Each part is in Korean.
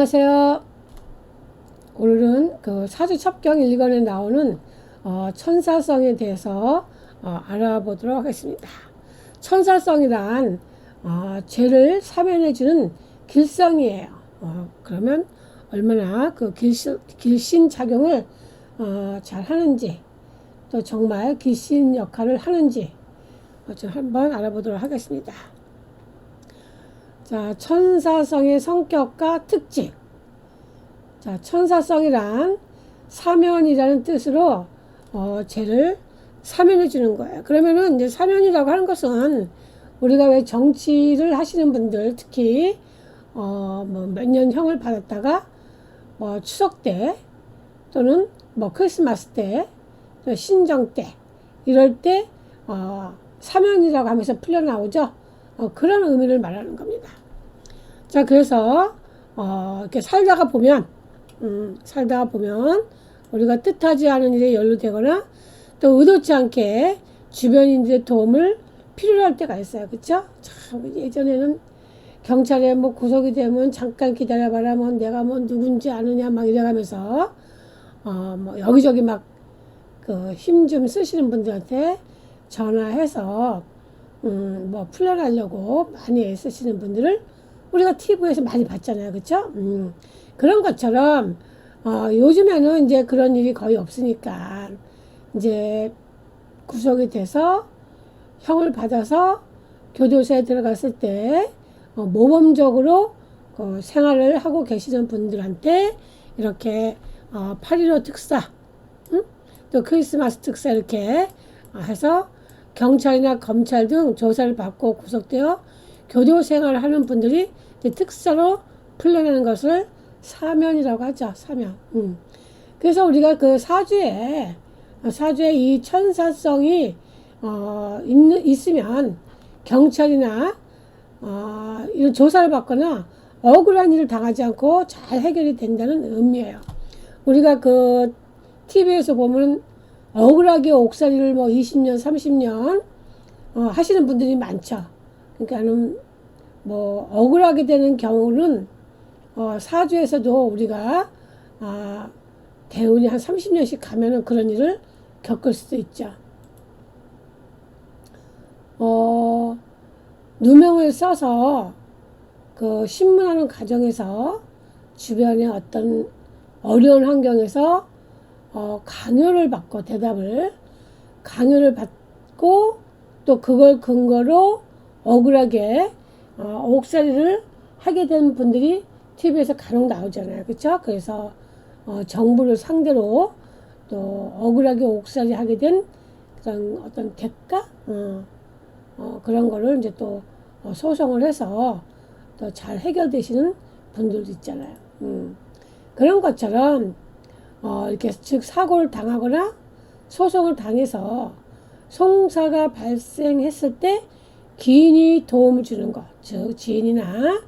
안녕하세요. 오늘은 그 사주첩경 1권에 나오는 천사성에 대해서 알아보도록 하겠습니다. 천사성이란 죄를 사면해주는 길성이에요. 그러면 얼마나 그 길신 작용을 잘 하는지, 또 정말 길신 역할을 하는지 좀 한번 알아보도록 하겠습니다. 자, 천사성의 성격과 특징. 자, 천사성이란 사면이라는 뜻으로 죄를 사면해 주는 거예요. 그러면은 이제 사면이라고 하는 것은 우리가 왜 정치를 하시는 분들 특히 뭐 몇 년 형을 받았다가 뭐 추석 때 또는 뭐 크리스마스 때 또 신정 때 이럴 때 사면이라고 하면서 풀려 나오죠. 그런 의미를 말하는 겁니다. 자, 그래서 이렇게 살다가 보면 우리가 뜻하지 않은 일에 연루되거나 또 의도치 않게 주변인들의 도움을 필요로 할 때가 있어요. 그쵸? 참, 예전에는 경찰에 뭐 구속이 되면 잠깐 기다려봐라, 뭐 내가 뭐 누군지 아느냐 막 이래가면서 뭐 여기저기 막 그 힘 좀 쓰시는 분들한테 전화해서 뭐 풀려나려고 많이 애쓰시는 분들을 우리가 TV에서 많이 봤잖아요. 그쵸? 그런 것처럼 요즘에는 이제 그런 일이 거의 없으니까 이제 구속이 돼서 형을 받아서 교도소에 들어갔을 때 모범적으로 생활을 하고 계시는 분들한테 이렇게 8.15 특사, 또 크리스마스 특사 이렇게 해서 경찰이나 검찰 등 조사를 받고 구속되어 교도 생활을 하는 분들이 이제 특사로 풀려나는 것을 사면이라고 하죠. 사면. 그래서 우리가 그 사주에 이 천사성이 있으면 경찰이나 이런 조사를 받거나 억울한 일을 당하지 않고 잘 해결이 된다는 의미예요. 우리가 그 TV에서 보면 억울하게 옥살이를 뭐 20년, 30년 하시는 분들이 많죠. 그러니까는 뭐 억울하게 되는 경우는 사주에서도 우리가 대운이 한 30년씩 가면은 그런 일을 겪을 수도 있죠. 누명을 써서 그 신문하는 과정에서 주변의 어떤 어려운 환경에서 강요를 받고 강요를 받고 또 그걸 근거로 억울하게 옥살이를 하게 된 분들이 TV에서 간혹 나오잖아요. 그렇죠? 그래서 정부를 상대로 또 억울하게 옥살이 하게 된 그런 어떤 대가 그런 거를 이제 또 소송을 해서 또 잘 해결되시는 분들도 있잖아요. 그런 것처럼 이렇게 즉 사고를 당하거나 소송을 당해서 송사가 발생했을 때 기인이 도움을 주는 것, 즉 지인이나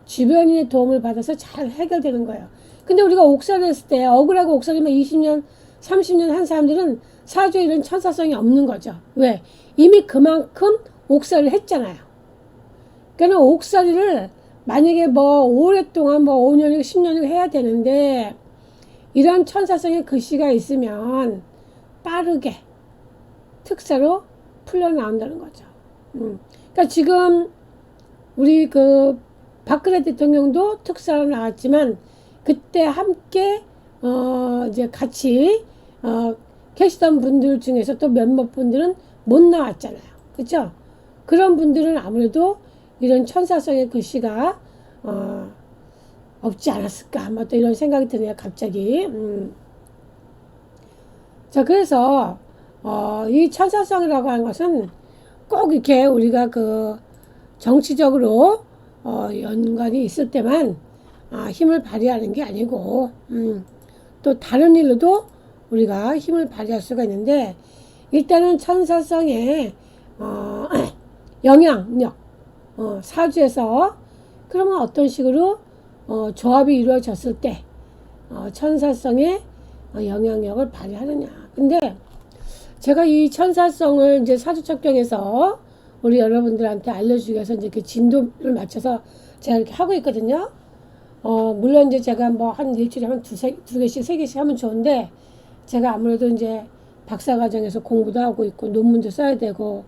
주변인의 도움을 받아서 잘 해결되는 거예요. 근데 우리가 옥살이 했을 때 억울하고 옥살이면 20년, 30년 한 사람들은 사주에 이런 천사성이 없는 거죠. 왜? 이미 그만큼 옥살이를 했잖아요. 그러니까 옥살이를 만약에 뭐 오랫동안 뭐 5년이고 10년이고 해야 되는데 이런 천사성의 글씨가 있으면 빠르게 특사로 풀려나온다는 거죠. 그러니까 지금 우리 그 박근혜 대통령도 특사로 나왔지만 그때 함께 이제 같이 계시던 분들 중에서 또 몇몇 분들은 못 나왔잖아요. 그렇죠? 그런 분들은 아무래도 이런 천사성의 글씨가 없지 않았을까 뭐 또 이런 생각이 드네요. 갑자기. 자, 그래서 이 천사성이라고 하는 것은 꼭 이렇게 우리가 그 정치적으로 연관이 있을 때만 힘을 발휘하는 게 아니고 또 다른 일로도 우리가 힘을 발휘할 수가 있는데 일단은 천사성의 영향력 사주에서 그러면 어떤 식으로 조합이 이루어졌을 때 천사성의 영향력을 발휘하느냐. 근데 제가 이 천사성을 이제 사주첩경에서 우리 여러분들한테 알려주기 위해서 이제 이렇게 진도를 맞춰서 제가 이렇게 하고 있거든요. 물론 이제 제가 뭐 한 일주일에 한 두 개씩, 세 개씩 하면 좋은데, 제가 아무래도 이제 박사과정에서 공부도 하고 있고, 논문도 써야 되고,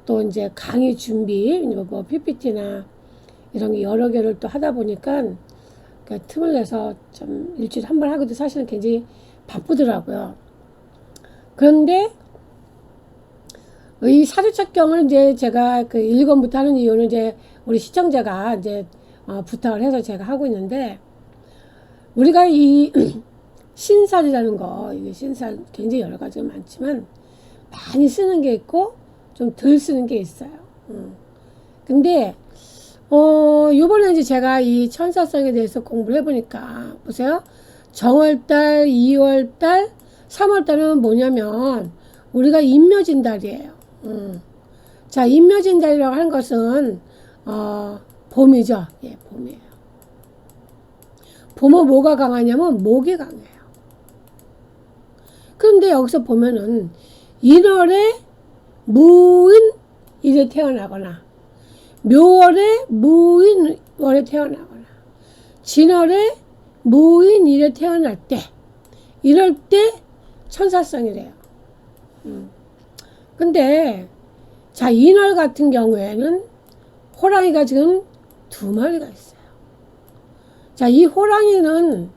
또 이제 강의 준비, 뭐 PPT나 이런 게 여러 개를 또 하다 보니까, 그러니까 틈을 내서 좀 일주일에 한 번 하기도 사실은 굉장히 바쁘더라고요. 그런데 이 사주책경을 이제 제가 그 1권부터 하는 이유는 이제 우리 시청자가 이제 부탁을 해서 제가 하고 있는데, 우리가 이 신살이라는 거, 이게 신살 굉장히 여러 가지가 많지만 많이 쓰는 게 있고 좀 덜 쓰는 게 있어요. 근데 요번에 이제 제가 이 천사성에 대해서 공부를 해보니까, 보세요. 정월달, 2월달, 3월달은 뭐냐면, 우리가 임묘진달이에요. 자, 임묘진달이라고 하는 것은, 봄이죠. 예, 봄이에요. 봄은 뭐가 강하냐면, 목이 강해요. 그런데 여기서 보면은, 1월에 무인일에 태어나거나, 묘월에 무인월에 태어나거나, 진월에 무인일에 태어날 때, 이럴 때 천사성이래요. 근데 자, 인월 같은 경우에는 호랑이가 지금 2마리가 있어요. 자, 이 호랑이는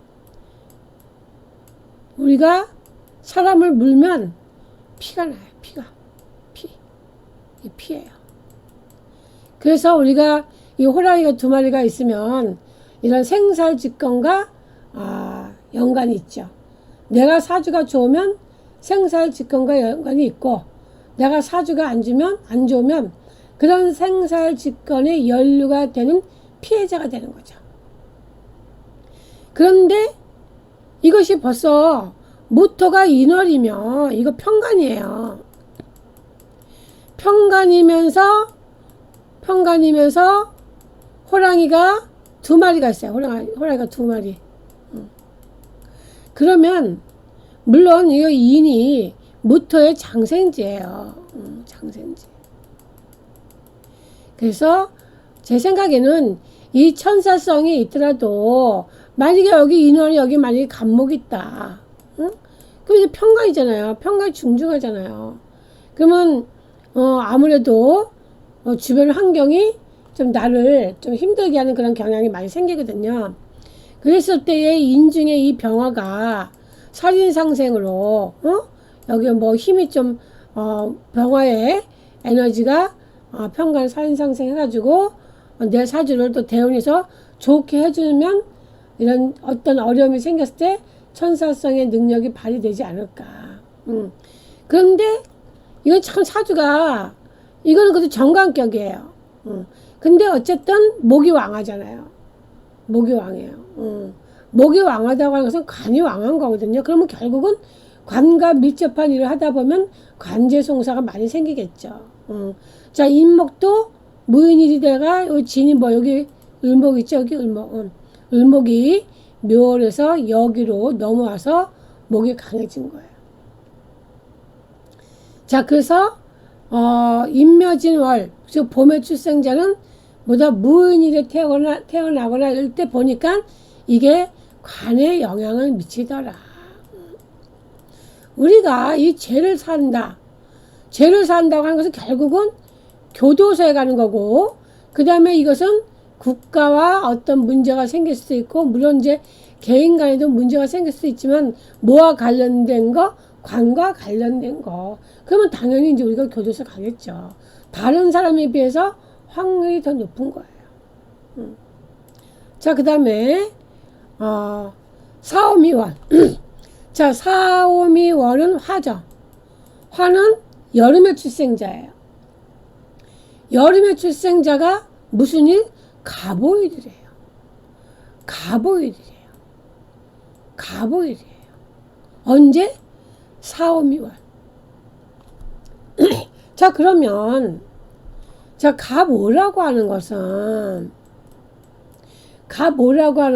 우리가 사람을 물면 피가 나요. 피. 이 피예요. 그래서 우리가 이 호랑이가 2마리가 있으면 이런 생살직권과 연관이 있죠. 내가 사주가 좋으면 생살직권과 연관이 있고, 내가 사주가 안 좋으면 그런 생살직권에 연루가 되는 피해자가 되는 거죠. 그런데 이것이 벌써 모토가 인월이면 이거 편간이에요. 편간이면서 호랑이가 2마리가 있어요. 호랑이가 2마리. 그러면 물론 이 인이 모토의 장생지예요. 장생지. 그래서 제 생각에는 이 천사성이 있더라도 만약에 여기 인월이 여기 만약에 간목이 있다. 그럼 이제 편간이잖아요. 편간이 중중하잖아요. 그러면 아무래도 주변 환경이 좀 나를 좀 힘들게 하는 그런 경향이 많이 생기거든요. 그랬을 때의 인중의 이 병화가 살인상생으로 여기 뭐 힘이 좀 병화의 에너지가 편간 살인상생 해가지고 내 사주를 또 대운해서 좋게 해주면 이런 어떤 어려움이 생겼을 때 천사성의 능력이 발휘되지 않을까. 그런데 이건 참 사주가 이거는 그래도 정관격이에요. 근데 어쨌든 목이 왕하잖아요. 목이 왕이에요. 목이 왕하다고 하는 것은 관이 왕한 거거든요. 그러면 결국은 관과 밀접한 일을 하다 보면 관제송사가 많이 생기겠죠. 자, 인목도 무인일이 되가 진이 뭐 여기 을목 있죠. 여기 을목. 을목이 묘월에서 여기로 넘어와서 목이 강해진 거예요. 자, 그래서 임묘진월, 즉 봄의 출생자는 보다 무인일에 태어나거나 이럴 때 보니까 이게 관에 영향을 미치더라. 우리가 이 죄를 산다고 하는 것은 결국은 교도소에 가는 거고, 그 다음에 이것은 국가와 어떤 문제가 생길 수도 있고, 물론 이제 개인 간에도 문제가 생길 수도 있지만, 뭐와 관련된 거? 관과 관련된 거. 그러면 당연히 이제 우리가 교도소 가겠죠. 다른 사람에 비해서 확률이 더 높은 거예요. 자, 그 다음에 사오미월. 자, 사오미월은 화죠. 화는 여름의 출생자예요. 여름의 출생자가 무슨 일? 갑오일이래요. 언제? 사오미월. 자, 그러면 갑오라고 하는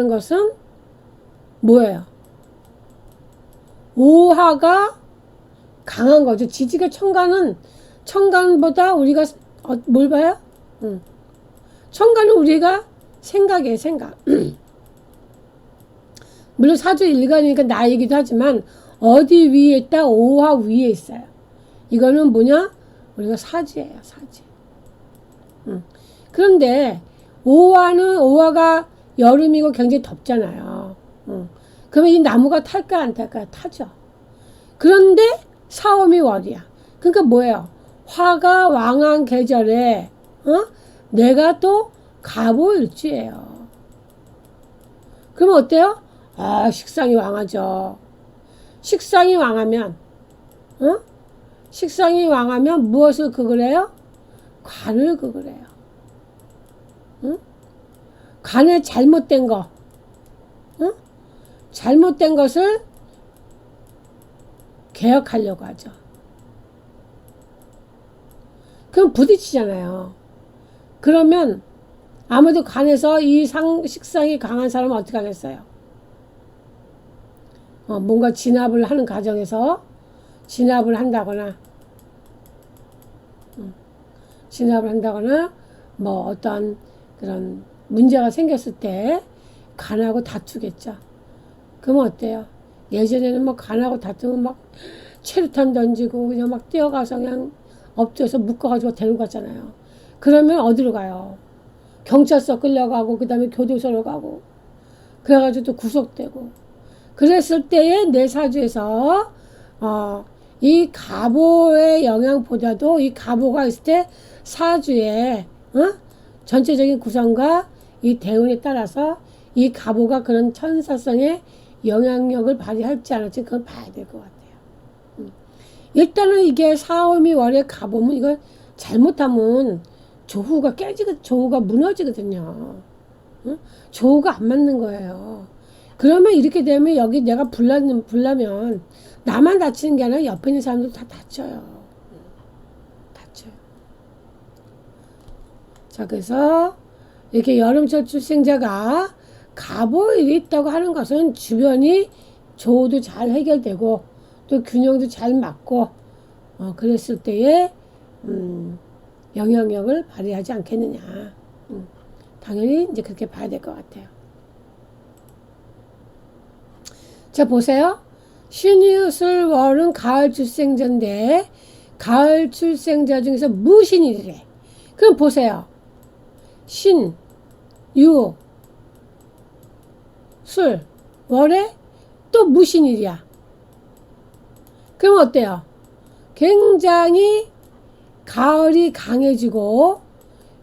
것은 뭐예요? 오화가 강한 거죠. 지지가 천간보다 우리가 뭘 봐요? 천간은 우리가 생각이에요. 생각. 물론 사주 일간이니까 나이기도 하지만 어디 위에 있다? 오화 위에 있어요. 이거는 뭐냐? 우리가 사주예요. 사주. 그런데 오화가 여름이고 굉장히 덥잖아요. 그러면 이 나무가 탈까 안 탈까? 타죠. 그런데 사오미 월이야. 그러니까 뭐예요? 화가 왕한 계절에 내가 또 갑오일주예요. 그러면 어때요? 식상이 왕하죠. 식상이 왕하면 식상이 왕하면 무엇을 극을 해요? 관을 극을 해요. 관에 잘못된 거, 잘못된 것을 개혁하려고 하죠. 그럼 부딪히잖아요. 그러면 아무도 관에서 이 식상이 강한 사람은 어떻게 하겠어요? 뭔가 진압을 하는 과정에서 진압을 한다거나 뭐 어떤 그런 문제가 생겼을 때 간하고 다투겠죠. 그러면 어때요? 예전에는 뭐 간하고 다투면 막 체류탄 던지고 그냥 막 뛰어가서 그냥 엎드려서 묶어가지고 데리고 갔잖아요. 그러면 어디로 가요? 경찰서 끌려가고 그 다음에 교도소로 가고 그래가지고 또 구속되고 그랬을 때에 내 사주에서 이 갑오의 영향보다도 이 갑오가 있을 때 사주의 전체적인 구성과 이 대운에 따라서 이 갑오가 그런 천사성의 영향력을 발휘할지 안 할지 그걸 봐야 될 것 같아요. 일단은 이게 사오미 월의 갑오면 이거 잘못하면 조우가 무너지거든요. 조우가 안 맞는 거예요. 그러면 이렇게 되면 여기 내가 불나면 나만 다치는 게 아니라 옆에 있는 사람도 다 다쳐요. 다쳐요. 자, 그래서 이렇게 여름철 출생자가 갑오일이 있다고 하는 것은 주변이 조우도 잘 해결되고 또 균형도 잘 맞고 그랬을 때에 영향력을 발휘하지 않겠느냐. 당연히 이제 그렇게 봐야 될 것 같아요. 자, 보세요. 신유술 월은 가을 출생자인데 가을 출생자 중에서 무신일이래. 그럼 보세요. 신, 유, 술, 월에 또 무신일이야. 그럼 어때요? 굉장히 가을이 강해지고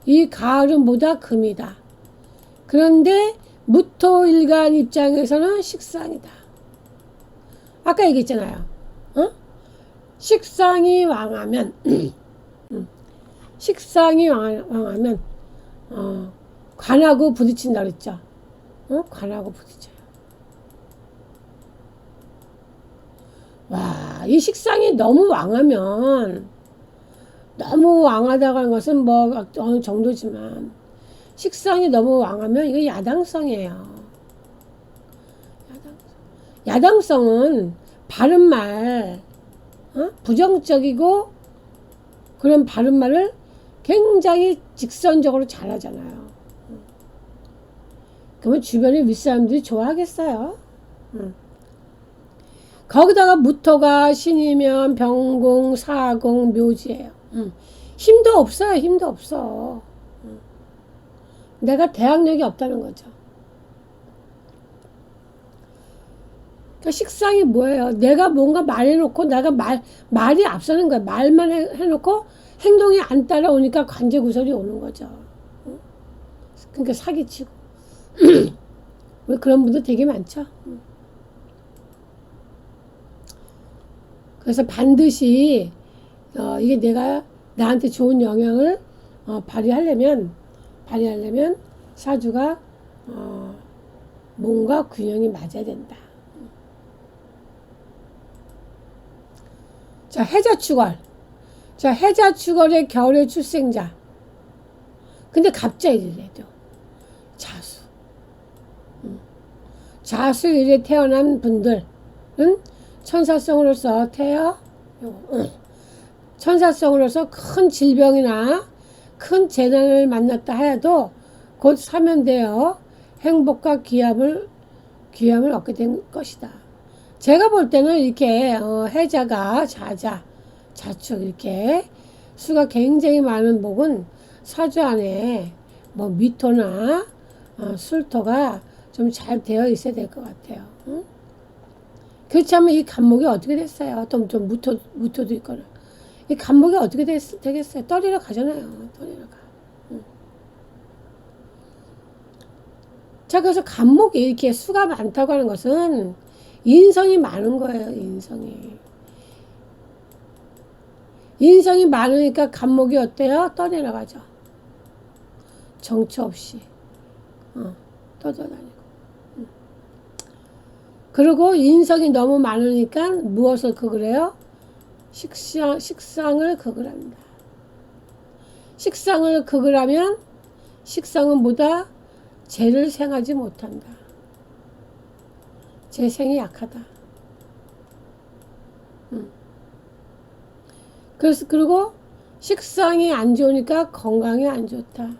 이 가을은 뭐다? 금이다. 그런데 무토일간 입장에서는 식상이다. 아까 얘기했잖아요. 식상이 왕하면 식상이 왕하면 관하고 부딪힌다 그랬죠. 관하고 부딪혀요. 와, 이 식상이 너무 왕하면 너무 왕하다고 하는 것은 뭐 어느 정도지만 식상이 너무 왕하면 이거 야당성이에요. 야당성은 바른말, 부정적이고 그런 바른말을 굉장히 직선적으로 잘하잖아요. 그러면 주변의 윗사람들이 좋아하겠어요. 거기다가 무토가 신이면 병공, 사공, 묘지예요. 힘도 없어요. 힘도 없어. 내가 대학력이 없다는 거죠. 그러니까 식상이 뭐예요? 내가 뭔가 말해놓고 내가 말이 앞서는 거야. 말만 해놓고 행동이 안 따라오니까 관제구설이 오는 거죠. 그러니까 사기치고. 왜 그런 분들 되게 많죠. 그래서 반드시 이게 내가 나한테 좋은 영향을 발휘하려면 사주가 뭔가 균형이 맞아야 된다. 자, 해자축월. 자, 해자축월의 겨울의 출생자. 근데 갑자일이래도 자수. 자수일에 태어난 분들은 천사성으로서 천사성으로서 큰 질병이나 큰 재난을 만났다 해도 곧 사면되어 행복과 기업을 귀함을 얻게 된 것이다. 제가 볼 때는 이렇게 해자가 자축 이렇게 수가 굉장히 많은 목은 사주 안에 뭐 미토나 술토가 좀 잘 되어 있어야 될 것 같아요. 응? 그렇지 않으면 이 간목이 어떻게 됐어요? 좀 무토도 있거나. 이 간목이 어떻게 되겠어요? 떨리러 가잖아요. 떨리러 가. 응. 자, 그래서 간목이 이렇게 수가 많다고 하는 것은 인성이 많은 거예요. 인성이 많으니까 간목이 어때요? 떠내려가죠. 정처 없이 떠돌아다니고. 그리고 인성이 너무 많으니까 무엇을 극을 해요? 식상을 극을 합니다. 식상을 극을 하면 식상은 뭐다? 재를 생하지 못한다. 재생이 약하다. 그리고 식상이 안 좋으니까 건강이 안 좋다.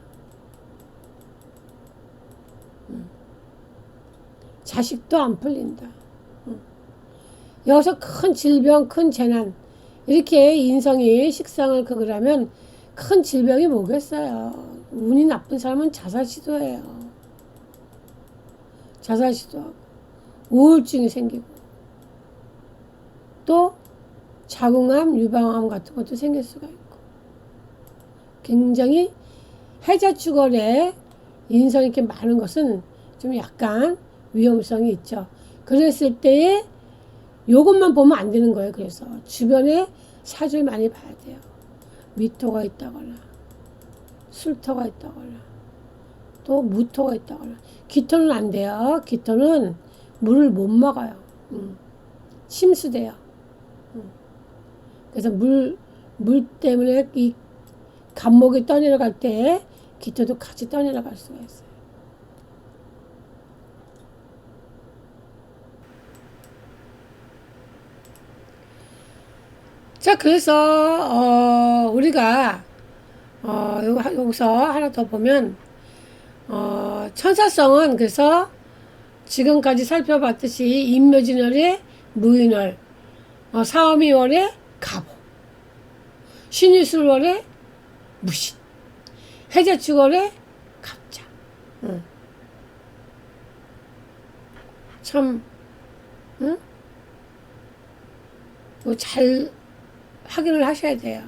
자식도 안 풀린다. 여기서 큰 질병, 큰 재난, 이렇게 인성이 식상을 극을 하면 큰 질병이 뭐겠어요? 운이 나쁜 사람은 자살 시도해요. 자살 시도하고 우울증이 생기고 또 자궁암, 유방암 같은 것도 생길 수가 있고 굉장히 해자축월에 인성이 이렇게 많은 것은 좀 약간 위험성이 있죠. 그랬을 때에 요것만 보면 안 되는 거예요. 그래서 주변에 사주를 많이 봐야 돼요. 미토가 있다거나 술토가 있다거나 또 무토가 있다거나. 기토는 안 돼요. 기토는 물을 못 먹어요. 침수돼요. 그래서 물 때문에 이 간목이 떠내려갈 때 기토도 같이 떠내려갈 수가 있어요. 자, 그래서 우리가 여기서 하나 더 보면 천사성은 그래서 지금까지 살펴봤듯이 임묘진월에 무인월, 사오미월에 갑오, 신유술월에 무신, 해자축월에 갑자. 참, 잘 확인을 하셔야 돼요.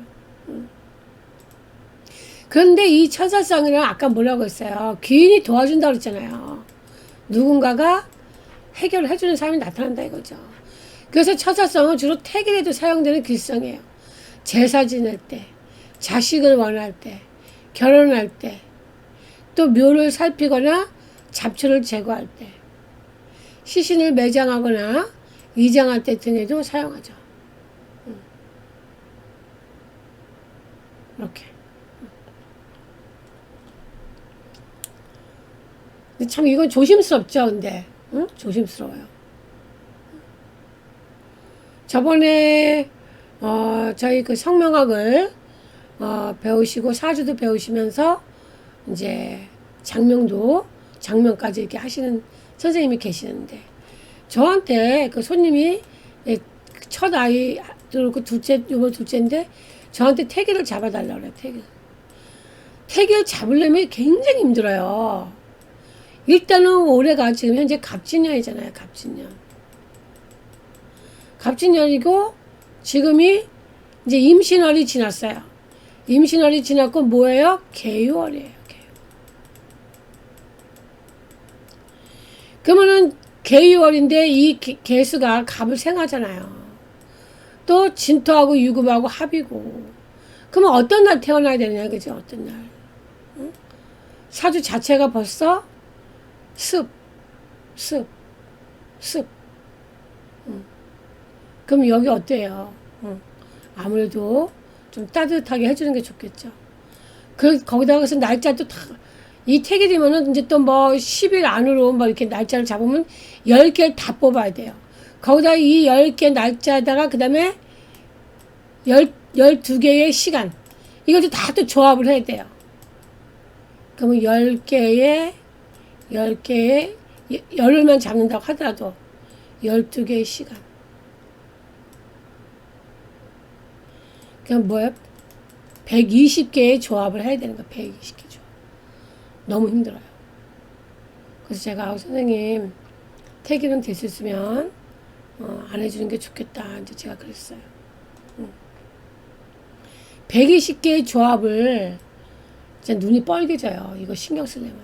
그런데 이 천사성이랑 아까 뭐라고 했어요? 귀인이 도와준다고 그랬잖아요. 누군가가 해결을 해주는 사람이 나타난다 이거죠. 그래서 천사성은 주로 태길에도 사용되는 길성이에요. 제사 지낼 때, 자식을 원할 때, 결혼할 때, 또 묘를 살피거나 잡초를 제거할 때, 시신을 매장하거나 이장할 때 등에도 사용하죠. 이렇게. 참 이건 조심스럽죠. 근데 조심스러워요. 저번에 저희 그 성명학을 배우시고 사주도 배우시면서 이제 장명까지 이렇게 하시는 선생님이 계시는데 저한테 그 손님이 첫 아이 그리고 이번 둘째인데 저한테 태기를 잡아달라고 그래요. 태기를 잡으려면 굉장히 힘들어요. 일단은 올해가 지금 현재 갑진년이잖아요. 갑진년이고 지금이 이제 임신월이 지났어요. 임신월이 지났고 뭐예요? 개유월이에요. 그러면은 개유월인데 이 개수가 갑을 생하잖아요. 또 진토하고 유금하고 합이고. 그러면 어떤 날 태어나야 되느냐, 그죠? 어떤 날. 응? 사주 자체가 벌써 습. 그럼 여기 어때요? 아무래도 좀 따뜻하게 해주는 게 좋겠죠. 거기다가 서 날짜도 이 택이 되면은 이제 또 뭐 10일 안으로 뭐 이렇게 날짜를 잡으면 10개를 다 뽑아야 돼요. 거기다 이 10개 날짜에다가 그 다음에 12개의 시간. 이것도 다 또 조합을 해야 돼요. 그러면 10개의 열흘만 잡는다고 하더라도 12개의 시간. 그냥 뭐야? 120개의 조합을 해야 되는 거야. 120개 조합. 너무 힘들어요. 그래서 제가 선생님 태기는 될 수 있으면 안 해주는 게 좋겠다. 이제 제가 그랬어요. 120개의 조합을 진짜 눈이 뻘개져요. 이거 신경 쓰려면.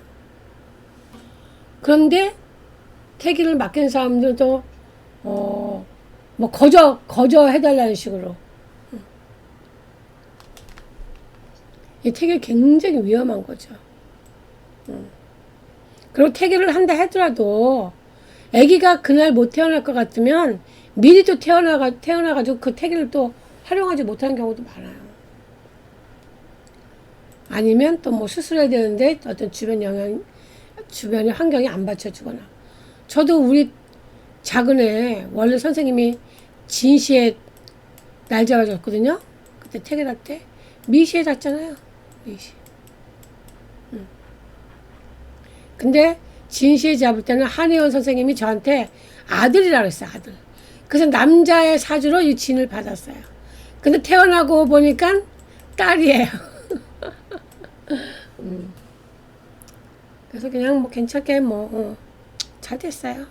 그런데 태기를 맡긴 사람들도 뭐 거저 해달라는 식으로. 이 태기 굉장히 위험한 거죠. 그리고 태기를 한다 하더라도 아기가 그날 못 태어날 것 같으면 미리 또 태어나가지고 그 태기를 또 활용하지 못하는 경우도 많아요. 아니면 또 뭐 수술해야 되는데 어떤 주변의 환경이 안 받쳐주거나. 저도 우리 작은 애 원래 선생님이 진시에 날 잡아줬거든요. 그때 태기 날 때 미시에 잤잖아요. 미시. 근데 진시에 잡을 때는 한의원 선생님이 저한테 아들이라 그랬어요. 아들. 그래서 남자의 사주로 이 진을 받았어요. 근데 태어나고 보니까 딸이에요. 그래서 그냥 뭐 괜찮게 잘 됐어요.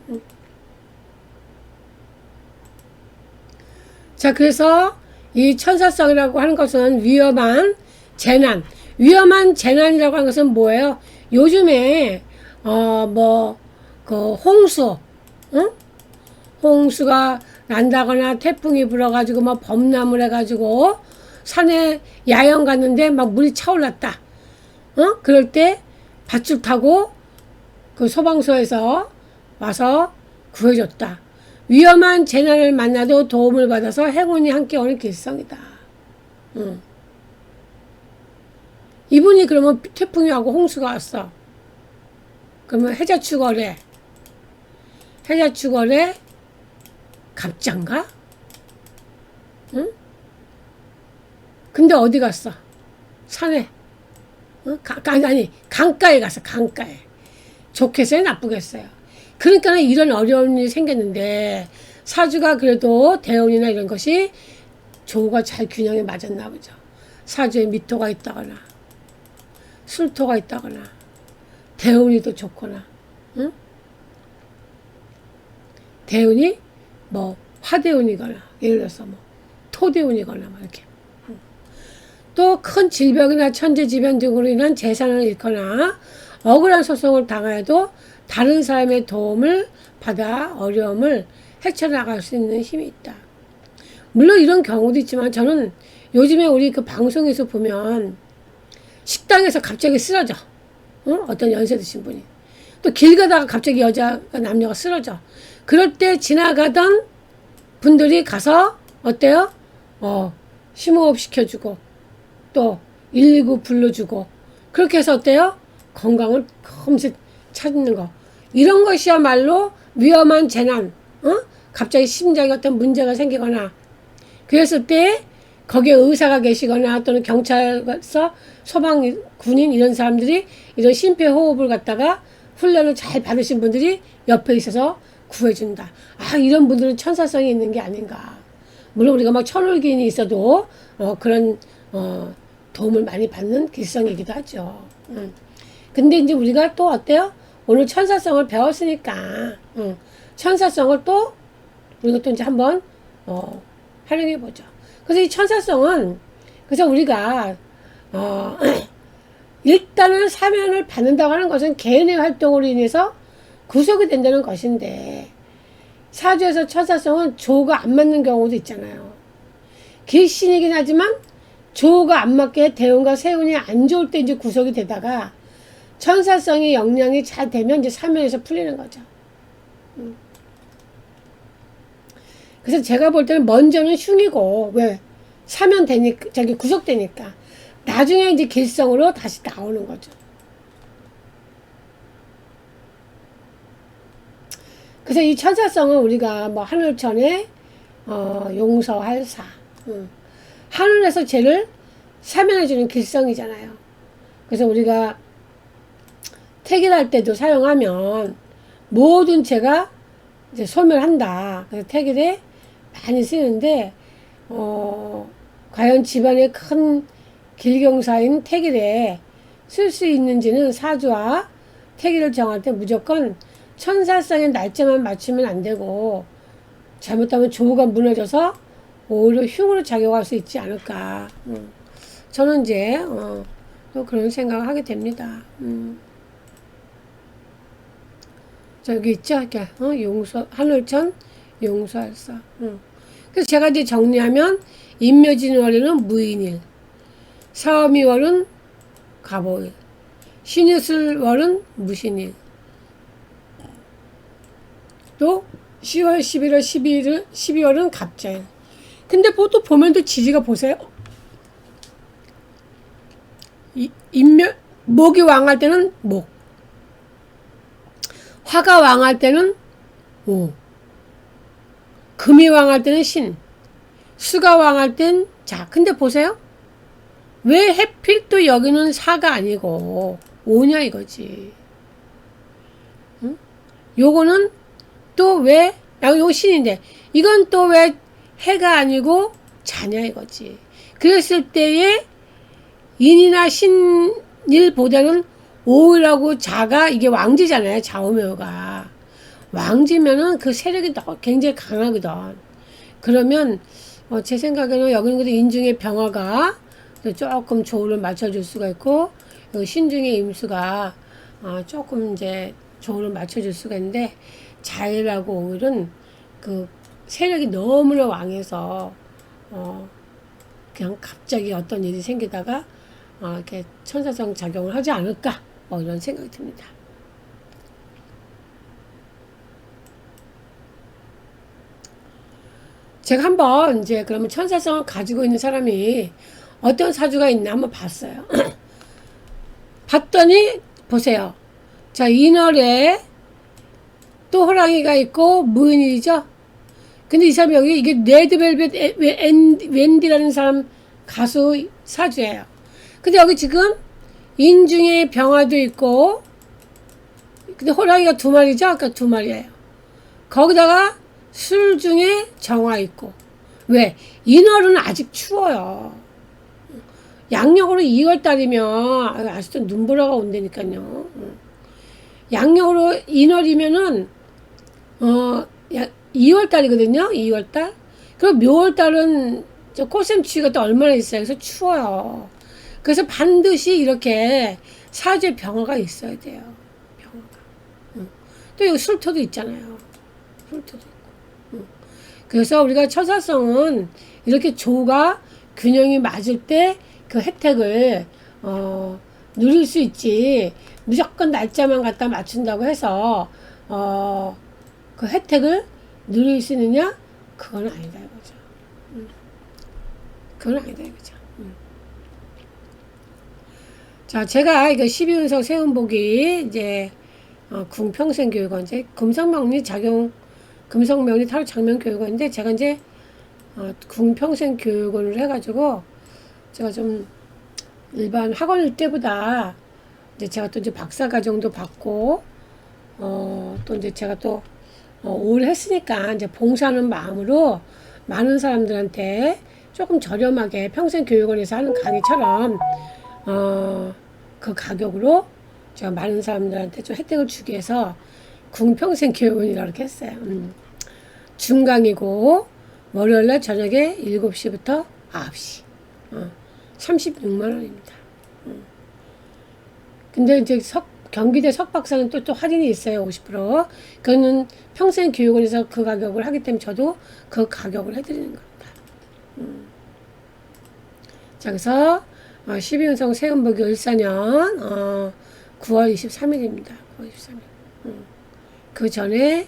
자, 그래서 이 천사성이라고 하는 것은 위험한 재난이라고 하는 것은 뭐예요? 요즘에 그 홍수, 응? 홍수가 난다거나 태풍이 불어가지고 막 범람을 해가지고 산에 야영 갔는데 막 물이 차올랐다. 그럴 때 밧줄 타고 그 소방서에서 와서 구해줬다. 위험한 재난을 만나도 도움을 받아서 행운이 함께 오는 길성이다. 이분이 그러면 태풍이 하고 홍수가 왔어. 그러면 해자축월에 갑장가? 응? 근데 어디 갔어? 산에. 아니, 강가에 갔어. 강가에. 좋겠어요? 나쁘겠어요? 그러니까 이런 어려운 일이 생겼는데 사주가 그래도 대운이나 이런 것이 조가 잘 균형에 맞았나 보죠. 사주에 미토가 있다거나 술토가 있다거나 대운이 더 좋거나, 응? 대운이 뭐 화대운이거나 예를 들어서 뭐 토대운이거나 뭐 이렇게. 또 큰 질병이나 천재지변 등으로 인한 재산을 잃거나 억울한 소송을 당하여도 다른 사람의 도움을 받아 어려움을 헤쳐나갈 수 있는 힘이 있다. 물론 이런 경우도 있지만 저는 요즘에 우리 그 방송에서 보면 식당에서 갑자기 쓰러져. 어떤 연세 드신 분이. 또 길 가다가 갑자기 남녀가 쓰러져. 그럴 때 지나가던 분들이 가서 어때요? 심호흡 시켜주고 또 119 불러주고 그렇게 해서 어때요? 건강을 금세 찾는 거. 이런 것이야말로 위험한 재난, 갑자기 심장에 어떤 문제가 생기거나 그랬을 때 거기에 의사가 계시거나 또는 경찰서 소방 군인 이런 사람들이 이런 심폐호흡을 갖다가 훈련을 잘 받으신 분들이 옆에 있어서 구해준다. 이런 분들은 천사성이 있는 게 아닌가. 물론 우리가 막 천울기인이 있어도 그런 도움을 많이 받는 길성이기도 하죠. 근데 이제 우리가 또 어때요? 오늘 천사성을 배웠으니까 천사성을 또 우리가 또 이제 한번 활용해 보죠. 그래서 이 천사성은 그래서 우리가 일단은 사면을 받는다고 하는 것은 개인의 활동으로 인해서 구속이 된다는 것인데 사주에서 천사성은 조가 안 맞는 경우도 있잖아요. 길신이긴 하지만 조가 안 맞게 대운과 세운이 안 좋을 때 이제 구속이 되다가 천사성이 역량이 잘 되면 이제 사면에서 풀리는 거죠. 그래서 제가 볼 때는 먼저는 흉이고 왜 사면 되니까 구속되니까 나중에 이제 길성으로 다시 나오는 거죠. 그래서 이 천사성은 우리가 뭐 하늘천에 용서할 사, 하늘에서 죄를 사면해주는 길성이잖아요. 그래서 우리가 택일할 때도 사용하면 모든 죄가 이제 소멸한다. 그래서 태길에 많이 쓰는데, 과연 집안의 큰 길경사인 태길에 쓸 수 있는지는 사주와 태길을 정할 때 무조건 천사성의 날짜만 맞추면 안 되고, 잘못하면 조우가 무너져서 오히려 흉으로 작용할 수 있지 않을까. 저는 이제 또 그런 생각을 하게 됩니다. 저기 있죠, 이렇게 용서 하늘천 용서할사. 그래서 제가 이제 정리하면 인묘진월에는 무인일, 사오미월은 갑오일, 신유술월은 무신일, 또 10월, 11월, 12월은 갑자일. 근데 또 보면 또 지지가 보세요. 목이 왕할 때는 목, 화가 왕할 때는 오, 금이 왕할 때는 신, 수가 왕할 땐 자. 근데 보세요. 왜 해필 또 여기는 사가 아니고 오냐 이거지. 응? 요거는 또 왜, 요거 신인데 이건 또 왜 해가 아니고 자냐 이거지. 그랬을 때에 인이나 신일보다는 오일하고 자가 이게 왕지잖아요. 좌우묘가 왕지면은 그 세력이 굉장히 강하거든. 그러면 제 생각에는 여기는 그래도 인중의 병화가 조금 조울을 맞춰줄 수가 있고, 신중의 임수가 조금 이제 조울을 맞춰줄 수가 있는데, 자일하고 오일은 그 세력이 너무나 왕해서 그냥 갑자기 어떤 일이 생기다가 이렇게 천사성 작용을 하지 않을까, 뭐 이런 생각이 듭니다. 제가 한번 이제 그러면 천사성을 가지고 있는 사람이 어떤 사주가 있나 한번 봤어요. 봤더니 보세요. 자, 인월에 또 호랑이가 있고 무인이죠. 근데 이 사람이 여기 이게 레드벨벳 웬디라는 사람 가수 사주예요. 근데 여기 지금 인중에 병화도 있고, 근데 호랑이가 두 마리죠. 아까 두 마리예요. 거기다가 술 중에 정화 있고. 왜? 인월은 아직 추워요. 양력으로 2월달이면 아직도 눈보라가 온다니까요. 양력으로 인월이면은 2월달이거든요. 2월달. 그리고 묘월달은 꽃샘추위가 또 얼마나 있어요. 그래서 추워요. 그래서 반드시 이렇게 사주에 병화가 있어야 돼요. 병화가. 또 여기 술토도 있잖아요. 술토도 있고. 그래서 우리가 천사성은 이렇게 조가 균형이 맞을 때 그 혜택을 누릴 수 있지, 무조건 날짜만 갖다 맞춘다고 해서 그 혜택을 누릴 수 있느냐? 그건 아니다 이거죠. 그건 아니다 이거죠. 자, 제가 이거 12운석 세운복이 이제 궁평생교육원 이제 금성명리 작용, 금성명리 타로 장명 교육원인데, 제가 이제 궁평생교육원을 해가지고 제가 좀 일반 학원일 때보다 이제 제가 또 이제 박사과정도 받고 또 이제 제가 또 오래 했으니까 이제 봉사하는 마음으로 많은 사람들한테 조금 저렴하게 평생교육원에서 하는 강의처럼 그 가격으로 제가 많은 사람들한테 좀 혜택을 주기 위해서 궁평생교육원이라고 이렇게 했어요. 중강이고 월요일날 저녁에 7시부터 9시 36만 원입니다. 근데 이제 경기대 석박사는 또 할인이 있어요. 50%. 그거는 평생교육원에서 그 가격을 하기 때문에 저도 그 가격을 해드리는 겁니다. 자, 그래서 12운성 세운복이 을사년 9월 23일입니다. 9월 23일. 그 전에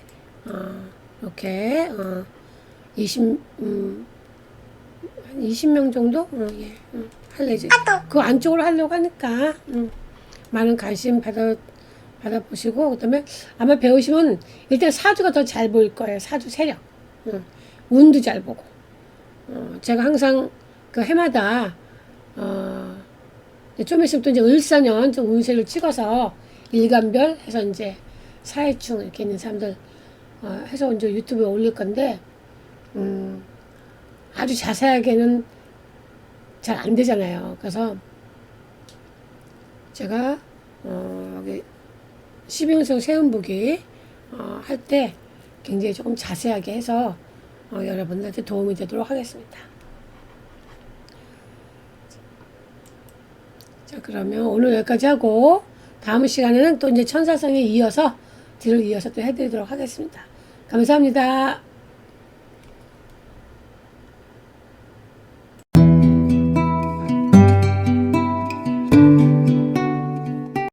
이렇게 20명 정도 할래지. 그 안쪽으로 하려고 하니까 많은 관심 받아보시고, 그다음에 아마 배우시면 일단 사주가 더 잘 보일 거예요. 사주 세력, 운도 잘 보고. 제가 항상 그 해마다 좀 있으면 또 이제 을사년 좀 운세를 찍어서 일간별 해서 이제 사회충 이렇게 있는 사람들 해서 이제 유튜브에 올릴 건데 아주 자세하게는 잘 안 되잖아요. 그래서 제가 여기 12인승 세운보기 할 때 굉장히 조금 자세하게 해서 여러분들한테 도움이 되도록 하겠습니다. 자, 그러면 오늘 여기까지 하고 다음 시간에는 또 이제 천사성에 이어서 뒤를 이어서 또 해드리도록 하겠습니다. 감사합니다.